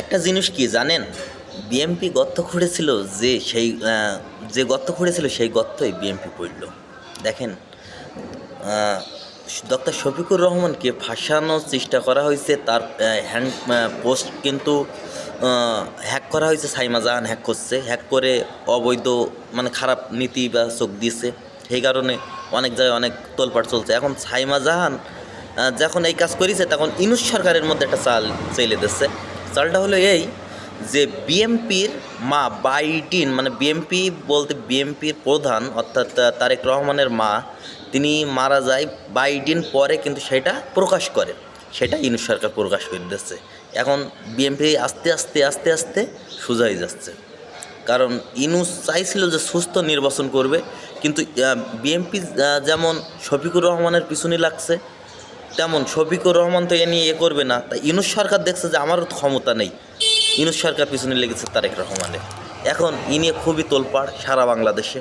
একটা জিনিস কি জানেন, বিএমপি গর্ত খুঁড়েছিল, যে গর্ত খুঁড়েছিল সেই গর্তই বিএমপি পড়ল। দেখেন, ডক্টর শফিকুর রহমানকে ফাঁসানোর চেষ্টা করা হয়েছে, তার হ্যান্ড পোস্ট কিন্তু হ্যাক করা হয়েছে। সাইমা জাহান হ্যাক করছে, হ্যাক করে অবৈধ মানে খারাপ নীতি বা চোখ দিয়েছে। সেই কারণে অনেক জায়গায় অনেক তোলপাড় চলছে। এখন সাইমা জাহান যখন এই কাজ করেছে, তখন ইউনূস সরকারের মধ্যে একটা চাল চেলে দিচ্ছে। চালটা হলো এই যে বিএমপির মা বাইটিন, মানে বিএমপি বলতে বিএমপির প্রধান অর্থাৎ তারেক রহমানের মা, তিনি মারা যায় 22 দিন পরে, কিন্তু সেটা প্রকাশ করে, সেটা ইউনূস সরকার প্রকাশ করে দিচ্ছে। এখন বিএমপি আস্তে আস্তে আস্তে আস্তে সোজা হয়ে যাচ্ছে, কারণ ইউনূস চাইছিল যে সুস্থ নির্বাচন করবে, কিন্তু বিএমপি যেমন শফিকুর রহমানের পিছনে লাগছে, তেমন শফিকুর রহমান তো এ নিয়ে করবে না। তাই ইউনূস সরকার দেখছে যে আমারও ক্ষমতা নেই, ইউনূস সরকার পিছনে লেগেছে তারেক রহমানের। এখন ই নিয়ে খুবই তোলপাড় সারা বাংলাদেশে।